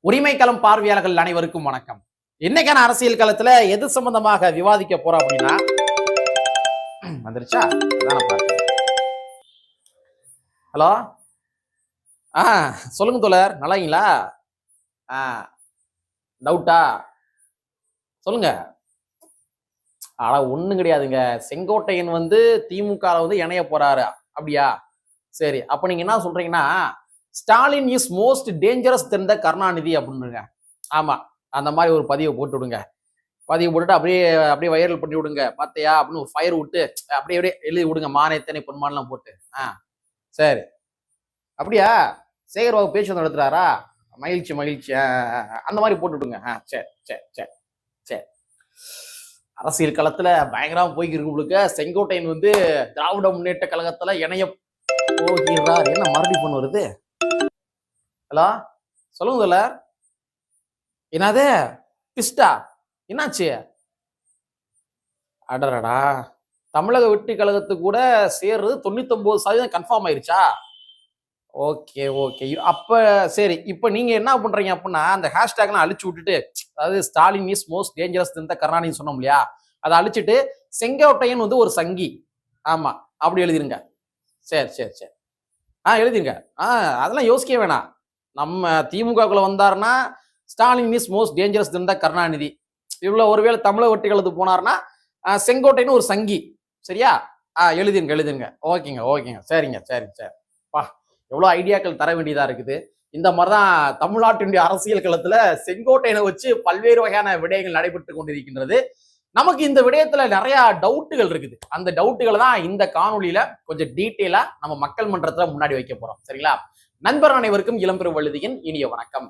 உரிமைக்களம் பார்வையாளர்கள் அனைவருக்கும் வணக்கம். இன்னைக்கான அரசியல் களத்துல எது சம்பந்தமாக விவாதிக்க போறோம் அப்படின்னா வந்துருச்சா? ஹலோ, சொல்லுங்க தோழர், நல்லாங்களா? டவுட்டா சொல்லுங்க. ஆனா ஒண்ணும் கிடையாதுங்க. செங்கோட்டையன் திமுக இணைய போறாரு, அப்படியா? சரி, அப்ப நீங்க என்ன சொல்றீங்கன்னா, ஸ்டாலின் இஸ் மோஸ்ட் டேஞ்சரஸ் தென் த கருணாநிதி அப்படின்னுங்க. ஆமா, அந்த மாதிரி ஒரு பதிவை போட்டு விடுங்க. பதிவு போட்டுட்டு அப்படியே அப்படியே வைரல் பண்ணி விடுங்க. பார்த்தையா அப்படின்னு ஒரு ஃபயர் விட்டு அப்படியே அப்படியே எழுதி விடுங்க. மானியத்தனை பொன்மானெல்லாம் போட்டு. சரி, அப்படியா? சேகர் பாபு பேச்சு நடத்துறாரா? மகிழ்ச்சி மகிழ்ச்சி. அந்த மாதிரி போட்டு விடுங்க. சரி சரி சரி சரி. அரசியல் களத்துல பயங்கரமா போய்க்கிருக்கு உங்களுக்கு. செங்கோட்டையன் திராவிட முன்னேற்ற கழகத்துல இணைய போகிறார். என்ன மறுபடி பொண்ணு வருது? ஹலோ, சொல்லுங்க தோழர். என்னது பிஸ்டா? என்னாச்சு? அடடா, தமிழக வெற்றி கழகத்துக்கு கூட சேர்றது 99% கன்ஃபார்ம் ஆயிருச்சா? Okay okay. அப்ப சரி, இப்ப நீங்க என்ன பண்றீங்க அப்படின்னா, அந்த ஹேஷ்டேக்லாம் அழிச்சு விட்டுட்டு, அதாவது ஸ்டாலின் இஸ் மோஸ்ட் டேஞ்சரஸ் தென் த கருணாநிதி சொன்னோம் இல்லையா, அதை அழிச்சிட்டு செங்கோட்டையன் ஒரு சங்கி, ஆமா அப்படி எழுதிருங்க. சரி சரி சரி. எழுதிருங்க. அதெல்லாம் யோசிக்க வேணாம். நம்ம திமுகக்குள்ள வந்தாருன்னா ஸ்டாலின் இஸ் மோஸ்ட் டேஞ்சரஸ் தென் த கருணாநிதி. இவ்வளவு ஒருவேளை தமிழக வெற்றி கழகத்துக்கு போனாருன்னா செங்கோட்டைன்னு ஒரு சங்கி. சரியா? எழுதிருங்க எழுதிருங்க. ஓகேங்க ஓகேங்க. சரிங்க சரிங்க சரி. பா, எவ்வளவு ஐடியாக்கள் தர வேண்டியதா இருக்குது. இந்த மாதிரிதான் தமிழ்நாட்டினுடைய அரசியல் களத்துல செங்கோட்டையனை வச்சு பல்வேறு வகையான விடயங்கள் நடைபெற்று கொண்டிருக்கின்றது. நமக்கு இந்த விடயத்துல நிறைய டவுட்டுகள் இருக்குது. அந்த டவுட்டுகளை தான் இந்த காணொலியில கொஞ்சம் டீட்டெயிலா நம்ம மக்கள் மன்றத்துல முன்னாடி வைக்க போறோம். சரிங்களா? நண்பர் அனைவருக்கும் இளம்பெரு வழுதியின் இனிய வணக்கம்.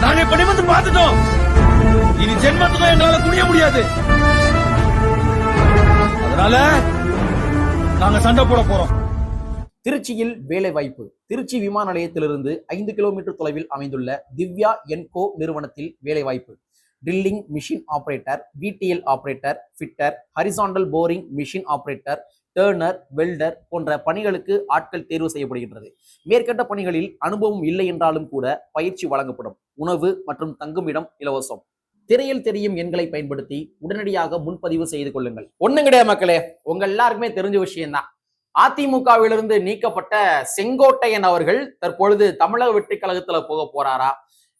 நாங்க இப்ப நிமிர்ந்து பார்த்துட்டோம். இனி ஜென்மத்துக்கும் எங்களால குனிய முடியாது. அதனால நாங்க சண்டை போட போறோம். திருச்சியில் வேலை வாய்ப்பு. திருச்சி விமான நிலையத்திலிருந்து 5 கிலோமீட்டர் தொலைவில் அமைந்துள்ள திவ்யா என்கோ நிறுவனத்தில் வேலை வாய்ப்பு. Drilling machine operator, VTL operator, fitter, horizontal boring machine operator, turner, welder போன்ற பணிகளுக்கு ஆட்கள் தேர்வு செய்யப்படுகின்றது. மேற்கண்ட பணிகளில் அனுபவம் இல்லை என்றாலும் கூட பயிற்சி வழங்கப்படும். உணவு மற்றும் தங்குமிடம் இலவசம். திரையில் தெரியும் எண்களை பயன்படுத்தி உடனடியாக முன்பதிவு செய்து கொள்ளுங்கள். ஒண்ணும் கிடையாது மக்களே, உங்க எல்லாருக்குமே தெரிஞ்ச விஷயம்தான். அதிமுகவிலிருந்து நீக்கப்பட்ட செங்கோட்டையன் அவர்கள் தற்பொழுது தமிழக வெற்றி கழகத்துல போக போறாரா,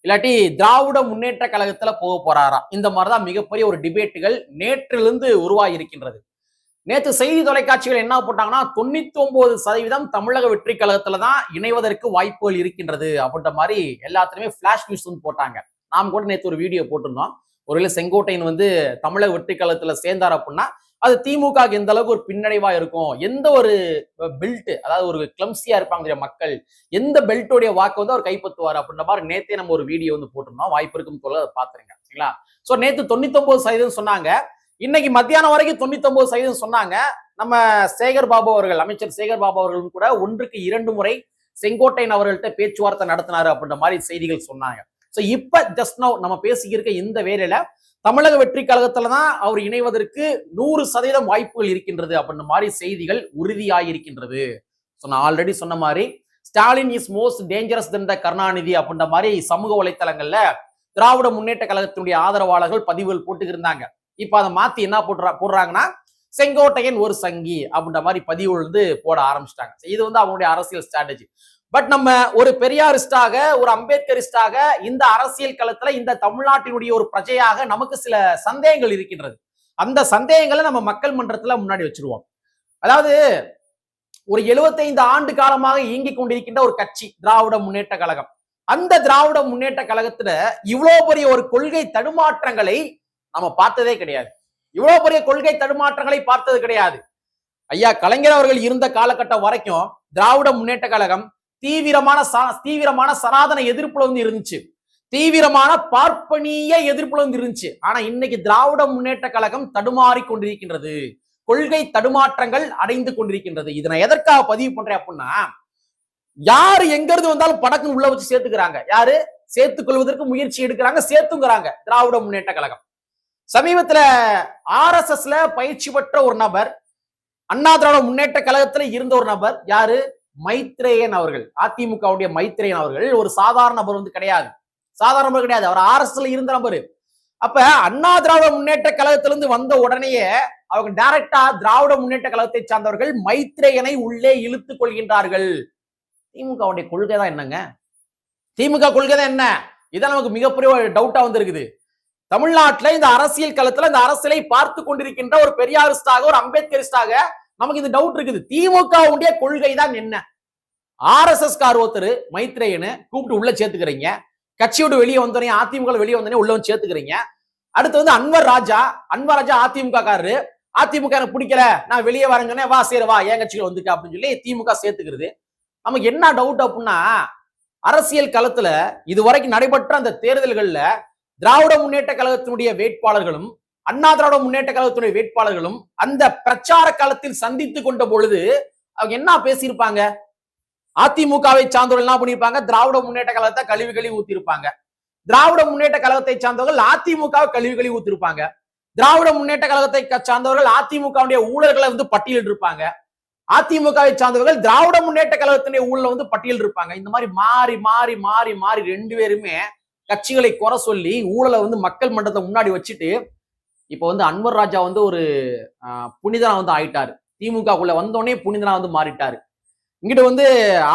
இல்லாட்டி திராவிட முன்னேற்ற கழகத்துல போக போறாரா? இந்த மாதிரிதான் மிகப்பெரிய ஒரு டிபேட்டுகள் நேற்றிலிருந்து உருவாகி இருக்கின்றது. நேற்று செய்தி தொலைக்காட்சிகள் என்ன போட்டாங்கன்னா, 99% தமிழக வெற்றி கழகத்துல தான் இணைவதற்கு வாய்ப்புகள் இருக்கின்றது அப்படின்ற மாதிரி எல்லாத்துலயுமே பிளாஷ் நியூஸ் போட்டாங்க. நாம் கூட நேற்று ஒரு வீடியோ போட்டிருந்தோம். ஒருவேளை செங்கோட்டையன் தமிழக வெற்றி கழகத்துல சேர்ந்தார் அப்படின்னா அது திமுக எந்த அளவுக்கு ஒரு பின்னடைவா இருக்கும், எந்த ஒரு பெல்ட், அதாவது ஒரு கிளம்சியா இருப்பாங்க மக்கள், எந்த பெல்ட்டோடைய வாக்கு அவர் கைப்பற்றுவார் அப்படின்ற மாதிரி நேத்தே நம்ம ஒரு வீடியோ போட்டிருந்தோம். வாய்ப்பு இருக்கும் சொல்ல அதை பாத்துருங்க. சரிங்களா? சோ நேத்து 99% சொன்னாங்க. இன்னைக்கு மத்தியானம் வரைக்கும் 99% சொன்னாங்க. நம்ம சேகர் பாபு அவர்கள், அமைச்சர் சேகர் பாபு அவர்களும் கூட 1க்கு 2 முறை செங்கோட்டையன் அவர்கள்ட்ட பேச்சுவார்த்தை நடத்தினாரு அப்படின்ற மாதிரி செய்திகள் சொன்னாங்க. சோ இப்ப ஜஸ்ட் நவ் நம்ம பேசிக்கிருக்க இந்த வேலையில தமிழக வெற்றி கழகத்துலதான் அவர் இணைவதற்கு 100% வாய்ப்புகள் இருக்கின்றது அப்படின்ற மாதிரி செய்திகள் உறுதியாயிருக்கின்றது. நான் ஆல்ரெடி சொன்ன மாதிரி ஸ்டாலின் இஸ் மோஸ்ட் டேஞ்சரஸ் தென் த கருணாநிதி அப்படின்ற மாதிரி சமூக வலைத்தளங்கள்ல திராவிட முன்னேற்ற கழகத்தினுடைய ஆதரவாளர்கள் பதிவுகள் போட்டு இருந்தாங்க. இப்ப அதை மாத்தி என்ன போடுறாங்கன்னா, செங்கோட்டையன் ஒரு சங்கி அப்படின்ற மாதிரி பதிவு போட ஆரம்பிச்சிட்டாங்க. இது அவங்களுடைய அரசியல் ஸ்ட்ராட்டஜி. பட் நம்ம ஒரு பெரியாரிஸ்டாக, ஒரு அம்பேத்கரிஸ்டாக இந்த அரசியல் களத்துல இந்த தமிழ்நாட்டினுடைய ஒரு பிரஜையாக நமக்கு சில சந்தேகங்கள் இருக்கின்றது. அந்த சந்தேகங்களை நம்ம மக்கள் மன்றத்துல முன்னாடி வச்சிருவோம். அதாவது ஒரு 75 ஆண்டு காலமாக இயங்கிக் கொண்டிருக்கின்ற ஒரு கட்சி திராவிட முன்னேற்ற கழகம். அந்த திராவிட முன்னேற்ற கழகத்துல இவ்வளவு பெரிய ஒரு கொள்கை தடுமாற்றங்களை நம்ம பார்த்ததே கிடையாது. இவ்வளவு பெரிய கொள்கை தடுமாற்றங்களை பார்த்தது கிடையாது. ஐயா கலைஞர் அவர்கள் இருந்த காலகட்டம் வரைக்கும் திராவிட முன்னேற்ற கழகம் தீவிரமான சனாதன எதிர்ப்புல இருந்துச்சு, தீவிரமான பார்ப்பனிய எதிர்ப்புல இருந்துச்சு. ஆனா இன்னைக்கு திராவிட முன்னேற்ற கழகம் தடுமாறி கொண்டிருக்கின்றது, கொள்கை தடுமாற்றங்கள் அடைந்து கொண்டிருக்கின்றது. இதை நான் எதற்காக பதிவு பண்றேன் அப்படின்னா, யாரு எங்க இருந்து வந்தாலும் படக்கு உள்ள வச்சு சேர்த்துக்கிறாங்க. யாரு சேர்த்துக் கொள்வதற்கு முயற்சி எடுக்கிறாங்க, சேர்த்துங்கிறாங்க திராவிட முன்னேற்ற கழகம். சமீபத்துல RSSல பயிற்சி பெற்ற ஒரு நபர், அண்ணா திராவிட முன்னேற்ற கழகத்துல இருந்த ஒரு நபர், யாரு? மைத்ரேயன் அவர்கள். அதிமுகவுடைய மைத்ரேயன் அவர்கள் ஒரு சாதாரண நபர் கிடையாது. சாதாரண நபர் கிடையாது, அவர் ஆர்எஸ்எஸ்ல இருந்த நபர். அப்ப அண்ணா திராவிட முன்னேற்ற கழகத்திலிருந்து வந்த உடனேயே அவங்க டைரக்டா திராவிட முன்னேற்ற கழகத்தை சார்ந்தவர்கள் மைத்ரேயனை உள்ளே இழுத்துக் கொள்கின்றார்கள். திமுகவுடைய கொள்கை தான் என்னங்க? திமுக கொள்கை தான் என்ன? இதான் நமக்கு மிகப்பெரிய டவுட்டா வந்து இருக்குது. தமிழ்நாட்டில் இந்த அரசியல் களத்துல இந்த அரசியலை பார்த்து கொண்டிருக்கின்ற ஒரு பெரியாரிஸ்டாக, ஒரு அம்பேத்கரிஸ்டாக நமக்கு இந்த டவுட் இருக்குது. திமுகவுடைய கொள்கை தான் என்ன? ஆர்எஸ்எஸ் கார் ஒருத்தர் மைத்ரேயனை கூப்பிட்டு உள்ள சேர்த்துக்கிறீங்க. கட்சியோட வெளியே வந்தோடனே, அதிமுக வெளியே வந்தோடனே உள்ள வந்து சேர்த்துக்கிறீங்க. அடுத்து வந்து அன்வர் ராஜா அதிமுக காரரு, அதிமுக எனக்கு பிடிக்கல, நான் வெளியே வரேன்னு சொன்னேன், வா சரி வா என் கட்சியில் வந்துக்க அப்படின்னு சொல்லி திமுக சேர்த்துக்கிறது. நமக்கு என்ன டவுட் அப்படின்னா, அரசியல் களத்துல இதுவரைக்கும் நடைபெற்ற அந்த தேர்தல்கள்ல திராவிட முன்னேற்ற கழகத்தினுடைய வேட்பாளர்களும் அண்ணா திராவிட முன்னேற்ற கழகத்தினுடைய வேட்பாளர்களும் அந்த பிரச்சார காலத்தில் சந்தித்து கொண்ட பொழுது அவங்க என்ன பேசியிருப்பாங்க? அதிமுகவை சார்ந்தவர்கள் என்ன பண்ணிருப்பாங்க? திராவிட முன்னேற்ற கழகத்தை கழிவு ஊத்திருப்பாங்க. திராவிட முன்னேற்ற கழகத்தை சார்ந்தவர்கள் அதிமுக கழிவு ஊத்திருப்பாங்க. திராவிட முன்னேற்ற கழகத்தை சார்ந்தவர்கள் அதிமுக ஊழல்களை வந்து பட்டியலிட்டு இருப்பாங்க. அதிமுகவை சார்ந்தவர்கள் திராவிட முன்னேற்ற கழகத்தினுடைய ஊழல் வந்து பட்டியல் இருப்பாங்க. இந்த மாதிரி மாறி மாறி மாறி மாறி ரெண்டு பேருமே கட்சிகளை குறை சொல்லி ஊழலை வந்து மக்கள் மன்றத்தை முன்னாடி வச்சுட்டு இப்ப வந்து அன்வர் ராஜா வந்து ஒரு புனிதனா வந்து ஆயிட்டாரு. திமுகக்குள்ள வந்தோடனே புனிதனா வந்து மாறிட்டாரு. இங்கிட்ட வந்து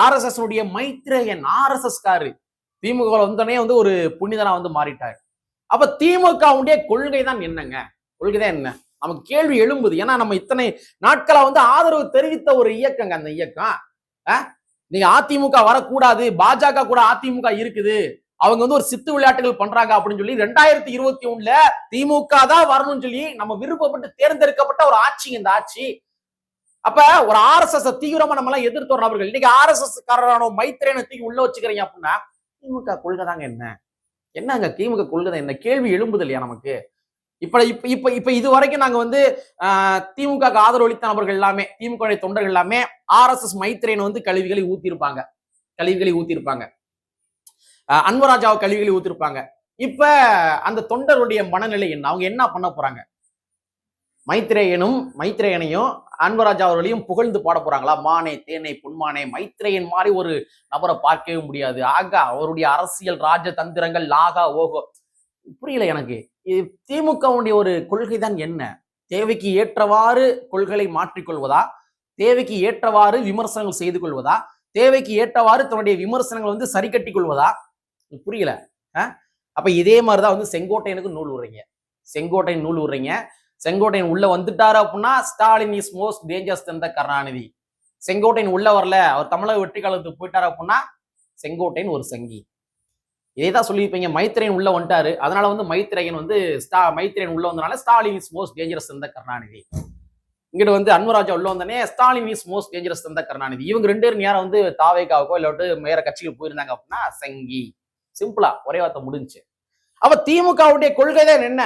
ஆர்எஸ்எஸ் மைத்ரேயன் ஆர்எஸ்எஸ் காரு திமுக வந்தோடனே வந்து ஒரு புனிதனா வந்து மாறிட்டாரு. அப்ப திமுகவுடைய கொள்கை தான் என்னங்க? கொள்கை தான் என்ன? நமக்கு கேள்வி எழும்புது. ஏன்னா நம்ம இத்தனை நாட்களா வந்து ஆதரவு தெரிவித்த ஒரு இயக்கங்க அந்த இயக்கம். நீங்க அதிமுக வரக்கூடாது, பாஜக கூட அதிமுக இருக்குது, அவங்க வந்து ஒரு சித்து விளையாட்டுகள் பண்றாங்க அப்படின்னு சொல்லி 2021 திமுக தான் வரணும்னு சொல்லி நம்ம விருப்பப்பட்டு தேர்ந்தெடுக்கப்பட்ட ஒரு ஆட்சி இந்த ஆட்சி. அப்ப ஒரு ஆர்எஸ்எஸ் தீவிரமா நம்ம எல்லாம் எதிர்த்து ஒரு நபர்கள் இன்னைக்கு ஆர்எஸ்எஸ் காரரான மைத்ரேயனை தூக்கி உள்ள வச்சுக்கிறீங்க அப்படின்னா திமுக கொள்கை தாங்க என்ன? என்னங்க திமுக கொள்கை என்ன? கேள்வி எழும்புது இல்லையா நமக்கு? இப்ப இப்ப இப்ப இப்ப இது வரைக்கும் நாங்க வந்து திமுக ஆதரவு அளித்த நபர்கள் எல்லாமே, திமுக தொண்டர்கள் எல்லாமே ஆர்எஸ்எஸ் மைத்ரேயனை வந்து கழிவுகளை ஊத்திருப்பாங்க. அன்வராஜாவை கழிவுகளை ஊத்திருப்பாங்க. இப்ப அந்த தொண்டருடைய மனநிலை என்ன? அவங்க என்ன பண்ண போறாங்க? மைத்ரேயனையும் அன்வராஜா அவர்களையும் புகழ்ந்து பாட போறாங்களா? மானே தேனே பொன்மானே, மைத்ரேயன் மாதிரி ஒரு நபரை பார்க்கவே முடியாது, ஆகா அவருடைய அரசியல் ராஜதந்திரங்கள் லாகா ஓகோ. புரியல எனக்கு. திமுகவுடைய ஒரு கொள்கை தான் என்ன? தேவைக்கு ஏற்றவாறு கொள்கைகளை மாற்றிக்கொள்வதா? தேவைக்கு ஏற்றவாறு விமர்சனங்கள் செய்து கொள்வதா? தேவைக்கு ஏற்றவாறு தன்னுடைய விமர்சனங்கள் வந்து சரி கட்டி கொள்வதா? புரியல. அப்ப இதே மாதிரிதான் வந்து செங்கோட்டையனுக்கு நூல் விடுறீங்க. செங்கோட்டையன் உள்ள வந்துட்டாரு அப்படின்னா Stalin is most dangerous than the Karunanidhi. Sengottaiyan உள்ள வரல, அவர் தமிழக வெற்றி காலத்துக்கு போயிட்டாரு அப்படின்னா செங்கோட்டையன் ஒரு சங்கி. இதேதான் சொல்லியிருப்பீங்க. மைத்ரேயன் உள்ள வந்துட்டாரு, அதனால வந்து மைத்ரேயன் உள்ள வந்தனால Stalin is most dangerous than the Karunanidhi. இங்கிட்ட வந்து அன்வராஜா உள்ள வந்தனே Stalin is most dangerous than the Karunanidhi. இவங்க ரெண்டு பேரும் நேரம் வந்து தாவேக்காவுக்கோ இல்லாட்டு வேற கட்சிக்கு போயிருந்தாங்க அப்படின்னா சங்கி. சிம்பிளா ஒரே வார்த்தை முடிஞ்சு. அப்ப திமுகவுடைய கொள்கை தான் என்ன?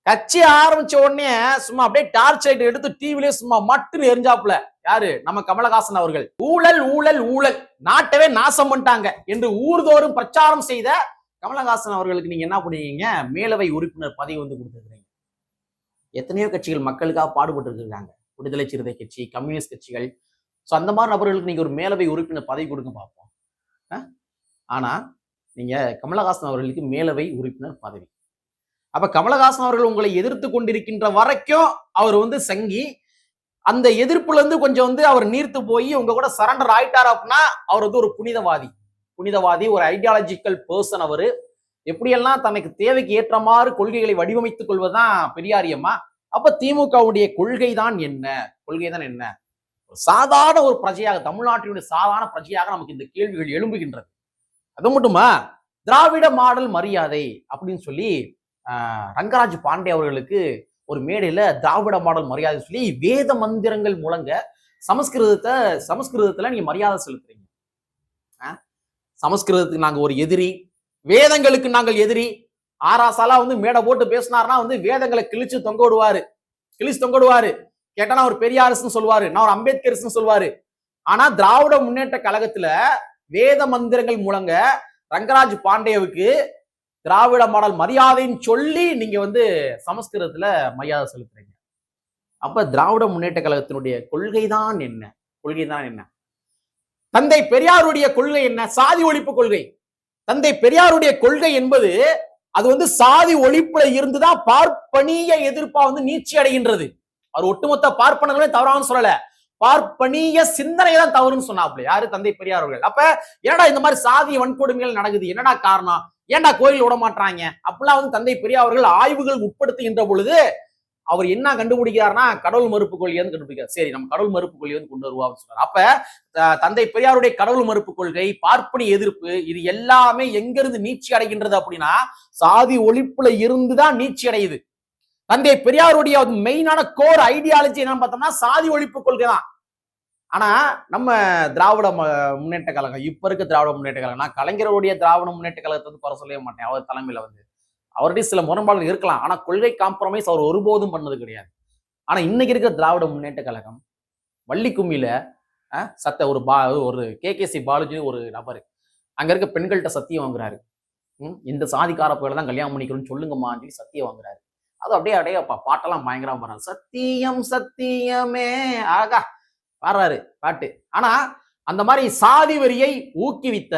கட்சி ஆரம்பிச்ச உடனே சும்மா அப்படியே டார்ச் லைட் எடுத்து டிவிலேயே சும்மா மட்டும் எரிஞ்சாப்புல யாரு? நம்ம கமலஹாசன் அவர்கள். ஊழல் ஊழல் ஊழல், நாட்டவே நாசம் பண்ணிட்டாங்க என்று ஊர்தோறும் பிரச்சாரம் செய்த கமலஹாசன் அவர்களுக்கு நீங்க என்ன பண்ணுவீங்க? மேலவை உறுப்பினர் பதவி வந்து கொடுத்துருக்கீங்க. எத்தனையோ கட்சிகள் மக்களுக்காக பாடுபட்டு இருக்காங்க. விடுதலை சிறுத்தை கட்சி, கம்யூனிஸ்ட் கட்சிகள். ஸோ அந்த மாதிரி நபர்களுக்கு நீங்க ஒரு மேலவை உறுப்பினர் பதவி கொடுக்க பார்ப்போம். ஆனா நீங்க கமலஹாசன் அவர்களுக்கு மேலவை உறுப்பினர் பதவி. அப்ப கமலஹாசன் அவர்கள் உங்களை எதிர்த்து கொண்டிருக்கின்ற வரைக்கும் அவர் வந்து சங்கி. அந்த எதிர்ப்புல இருந்து கொஞ்சம் வந்து அவர் நீர்த்து போய் உங்க கூட சரண்டர் ஆயிட்டார் அப்படின்னா அவர் வந்து ஒரு புனிதவாதி, ஒரு ஐடியாலஜிக்கல் பர்சன். அவரு எப்படியெல்லாம் தனக்கு தேவைக்கு ஏற்றமாறு கொள்கைகளை வடிவமைத்துக் கொள்வதுதான் பெரியாரியம்மா. அப்ப திமுகவுடைய கொள்கை தான் என்ன? சாதாரண ஒரு பிரஜையாக, தமிழ்நாட்டினுடைய சாதாரண பிரஜையாக நமக்கு இந்த கேள்விகள் எழும்புகின்றது. அது மட்டுமா, திராவிட மாடல் மரியாதை அப்படின்னு சொல்லி ரங்கராஜ் பாண்டே அவர்களுக்கு ஒரு மேடையில திராவிட மாடல் மரியாதை சொல்லி வேத மந்திரங்கள் முழங்க சமஸ்கிருதத்துல நீங்க மரியாதை செலுத்துறீங்க. சமஸ்கிருதத்துக்கு நாங்க ஒரு எதிரி, வேதங்களுக்கு நாங்கள் எதிரி. ஆராசாலா வந்து மேடை போட்டு பேசினார்னா வந்து வேதங்களை கிழிச்சு தொங்க விடுவாரு. கேட்டா நான் ஒரு பெரியாரிஸ்ன்னு சொல்லுவாரு, நான் ஒரு அம்பேத்கரிஸ்ன்னு சொல்லுவாரு. ஆனா திராவிட முன்னேற்ற கழகத்துல வேத மந்திரங்கள் முழங்க ரங்கராஜ் பாண்டேவுக்கு திராவிட மாடல் மரியாதைன்னு சொல்லி நீங்க வந்து சமஸ்கிருதத்துல மரியாதை செலுத்துறீங்க. அப்ப திராவிட முன்னேற்ற கழகத்தினுடைய கொள்கை தான் என்ன? தந்தை பெரியாருடைய கொள்கை என்ன? சாதி ஒழிப்பு கொள்கை. தந்தை பெரியாருடைய கொள்கை என்பது அது வந்து சாதி ஒழிப்புல இருந்துதான் பார்ப்பனிய எதிர்ப்பா வந்து நீட்சி அடைகின்றது. அவர் ஒட்டுமொத்த பார்ப்பனர்களே தவறான்னு சொல்லல, பார்ப்பனிய சிந்தனை தான் தவறுன்னு சொன்னாப்ல யாரு, தந்தை பெரியார் அவர்கள். அப்ப என்னடா இந்த மாதிரி சாதி வன்கொடுமைகள் நடக்குது, என்னடா காரணம், ஏன்டா கோயில் விட மாட்டாங்க அப்படிலாம் வந்து தந்தை பெரியார் அவர்கள் ஆய்வுகள் உட்படுத்துகின்ற பொழுது அவர் என்ன கண்டுபிடிக்கிறார்னா கடவுள் மறுப்பு கொள்கை வந்து கண்டுபிடிக்கிறார். சரி, நம்ம கடவுள் மறுப்பு கொள்கை வந்து கொண்டு வருவோம் சொல்றாரு. அப்ப தந்தை பெரியாருடைய கடவுள் மறுப்பு கொள்கை, பார்ப்பனி எதிர்ப்பு, இது எல்லாமே எங்க இருந்து நீட்சி அடைகின்றது அப்படின்னா சாதி ஒழிப்புல இருந்துதான் நீட்சி அடையுது. தந்தை பெரியாருடைய மெயினான கோர் ஐடியாலஜி என்னன்னு பார்த்தோம்னா சாதி ஒழிப்பு கொள்கை தான். ஆனா நம்ம திராவிட முன்னேற்ற கழகம், இப்ப இருக்க திராவிட முன்னேற்ற கழகம், நான் கலைஞருடைய திராவிட முன்னேற்ற கழகத்தை வந்து குறை சொல்லவே மாட்டேன். அவர் தலைமையில வந்து அவருடைய சில முரண்பாடுகள் இருக்கலாம், ஆனா கொள்கை காம்ப்ரமைஸ் அவர் ஒருபோதும் பண்ணது கிடையாது. ஆனா இன்னைக்கு இருக்கிற திராவிட முன்னேற்ற கழகம் வள்ளி கும்மியில ஒரு KKC பாலாஜி ஒரு நபர் அங்க இருக்க பெண்கள்கிட்ட சத்தியம் வாங்குறாரு. இந்த சாதிக்கார போயில தான் கல்யாணம் பண்ணிக்கணும்னு சொல்லுங்கம்மான்னு சொல்லி சத்தியம் வாங்குறாரு. அது அப்படியே பாட்டெல்லாம் பயங்கரமா பாடுறாரு. சத்தியம் சத்தியமே ஆகா பாடுறாரு பாட்டு. ஆனா அந்த மாதிரி சாதி வரியை ஊக்குவித்த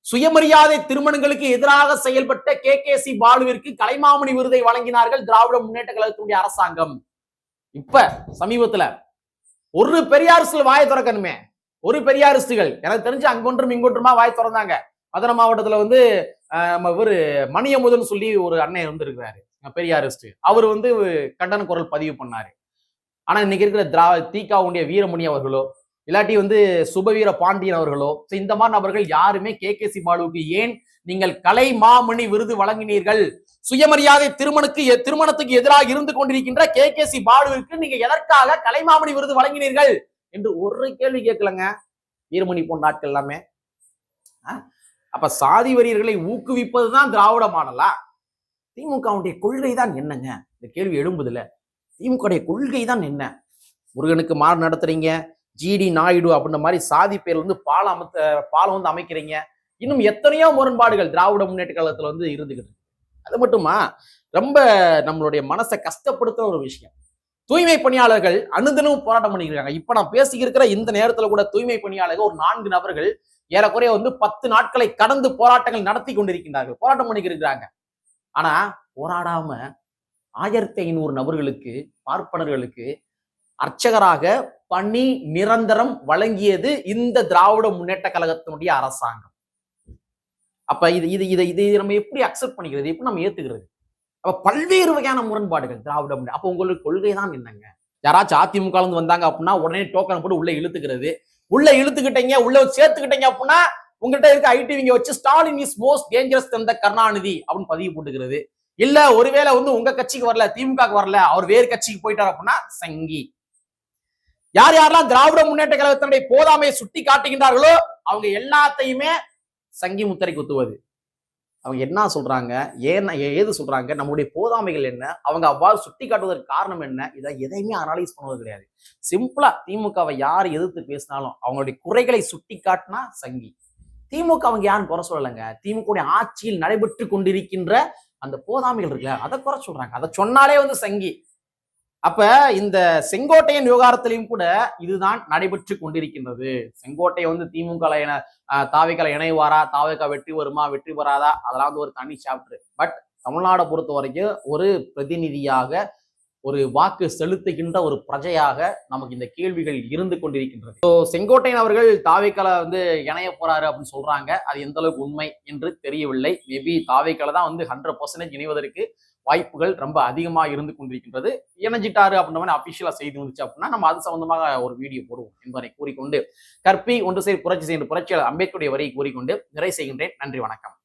சுயமரியாதை திருமணங்களுக்கு எதிராக செயல்பட்ட KKC பாலுவிற்கு கலைமாமணி விருதை வழங்கினார்கள் திராவிட முன்னேற்ற கழகத்தினுடைய அரசாங்கம். இப்ப சமீபத்துல ஒரு பெரியாரிஸ்ட் வாயை திறக்கணுமே, ஒரு பெரியாரிஸ்டுகள் எனக்கு தெரிஞ்சு அங்கொன்றும் இங்கொன்றுமா வாய் திறந்தாங்க. மதுரை மாவட்டத்துல வந்து இவரு மணியமுதன் சொல்லி ஒரு அண்ணன் வந்து இருக்கிறாரு பெரியாரிஸ்ட், அவர் வந்து கண்டன குரல் பதிவு பண்ணாரு. ஆனா இன்னைக்கு இருக்கிற திகாவுடைய வீரமணி அவர்களோ இல்லாட்டி வந்து சுபவீர பாண்டியன் அவர்களோ இந்த மாதிரி நபர்கள் யாருமே KKC பாலுவுக்கு ஏன் நீங்கள் கலை மாமணி விருது வழங்கினீர்கள், சுயமரியாதை திருமணத்துக்கு எதிராக இருந்து கொண்டிருக்கின்ற KKC பாலுவிற்கு நீங்க எதற்காக கலைமாமணி விருது வழங்கினீர்கள் என்று ஒரு கேள்வி கேட்கலங்க வீரமணி போன்ற ஆட்கள் எல்லாமே. அப்ப சாதி வரியர்களை ஊக்குவிப்பதுதான் திராவிட மாடலா? திமுகவுடைய கொள்கை தான் என்னங்க? இந்த கேள்வி எழும்புதுல. திமுக கொள்கை தான் என்ன? முருகனுக்கு மாறு நடத்துறீங்க, GD நாயுடு அப்படின்ற மாதிரி சாதி பேர்ல வந்து பாலம் வந்து அமைக்கிறீங்க. இன்னும் எத்தனையோ முரண்பாடுகள் திராவிட முன்னேற்ற கழகத்துல வந்து இருந்துகிட்டு. அது மட்டுமா, ரொம்ப நம்மளுடைய மனசை கஷ்டப்படுத்துற ஒரு விஷயம், தூய்மை பணியாளர்கள் அனுதினமும் போராட்டம் பண்ணிக்கிறாங்க. இப்ப நான் பேசிக்கிற இந்த நேரத்துல கூட தூய்மை பணியாளர்கள் ஒரு 4 நபர்கள் ஏறக்குறைய வந்து 10 நாட்களை கடந்து போராட்டங்கள் நடத்தி கொண்டிருக்கின்றார்கள், போராட்டம் பண்ணிக்கிறாங்க. ஆனா போராடாம 1500 நபர்களுக்கு, பார்ப்பனர்களுக்கு அர்ச்சகராக பணி நிரந்தரம் வழங்கியது இந்த திராவிட முன்னேற்ற கழகத்தினுடைய அரசாங்கம். அப்ப இதை நம்ம எப்படி அக்செப்ட் பண்ணிக்கிறது, எப்படி நம்ம ஏத்துக்கிறது? அப்ப பல்வேறு வகையான முரண்பாடுகள் திராவிட முன்னேற்ற. அப்ப உங்களுக்கு கொள்கை தான் என்னங்க? யாராச்சும் அதிமுக இருந்து வந்தாங்க அப்படின்னா உடனே டோக்கன் போட்டு உள்ள இழுத்துக்கிறது, உள்ள இழுத்துக்கிட்டீங்க, உள்ள சேர்த்துக்கிட்டீங்க அப்படின்னா உங்ககிட்ட இருக்க ஐடிவிங்க வச்சு ஸ்டாலின் இஸ் மோஸ்ட் டேஞ்சரஸ் தந்த கருணாநிதி அப்படின்னு பதிவு போட்டுக்கிறது. இல்ல ஒருவேளை வந்து உங்க கட்சிக்கு வரல, திமுக வரல, அவர் வேறு கட்சிக்கு போயிட்டார் அப்படின்னா சங்கி. யார் யாரெல்லாம் திராவிட முன்னேற்ற கழகத்தினுடைய போதாமையை சுட்டி காட்டுகின்றார்களோ அவங்க எல்லாத்தையுமே சங்கி முத்திரை குத்துவது. அவங்க என்ன சொல்றாங்க, ஏது சொல்றாங்க, நம்முடைய போதாமைகள் என்ன, அவங்க அவ்வாறு சுட்டி காட்டுவதற்கு காரணம் என்ன, இதை எதையுமே அனலைஸ் பண்ணுவது கிடையாது. சிம்பிளா திமுகவை யார் எதிர்த்து பேசினாலும் அவங்களுடைய குறைகளை சுட்டி காட்டினா சங்கி. திமுக அவங்க யாரும் குறை சொல்லலைங்க, திமுக ஆட்சியில் நடைபெற்று கொண்டிருக்கின்ற அந்த போதாமைகள் இருக்குல்ல அதை குறை சொல்றாங்க, அதை சொன்னாலே வந்து சங்கி. அப்ப இந்த செங்கோட்டையன் விவகாரத்திலையும் கூட இதுதான் நடைபெற்று கொண்டிருக்கின்றது. செங்கோட்டை வந்து திமுக தாவைக்கால இணைவாரா, தாவைக்கா வெற்றி வருமா, வெற்றி வராதா, அதெல்லாம் வந்து ஒரு தனி சாப்டர். பட் தமிழ்நாடை பொறுத்த வரைக்கும் ஒரு பிரதிநிதியாக, ஒரு வாக்கு செலுத்துகின்ற ஒரு பிரஜையாக நமக்கு இந்த கேள்விகள் இருந்து கொண்டிருக்கின்றது. ஸோ செங்கோட்டையன் அவர்கள் தாவைக்கால வந்து இணைய போறாரு அப்படின்னு சொல்றாங்க. அது எந்த அளவுக்கு உண்மை என்று தெரியவில்லை. மேபி தாவைக்கால தான் வந்து 100% இணைவதற்கு வாய்ப்புகள் ரொம்ப அதிகமாக இருந்து கொண்டிருக்கின்றது. இணைஞ்சிட்டாரு அப்படின்ற மாதிரி அபிஷியலா செய்தி வந்துச்சு அப்படின்னா நம்ம அது சம்பந்தமாக ஒரு வீடியோ போடுவோம் என்பதை கூறிக்கொண்டு, கற்பி ஒன்று சேர் புரட்சி செய்கின்ற புரட்சியாளர் அம்பேத்கருடைய வரியை கூறிக்கொண்டு நிறைவு செய்கின்றேன். நன்றி, வணக்கம்.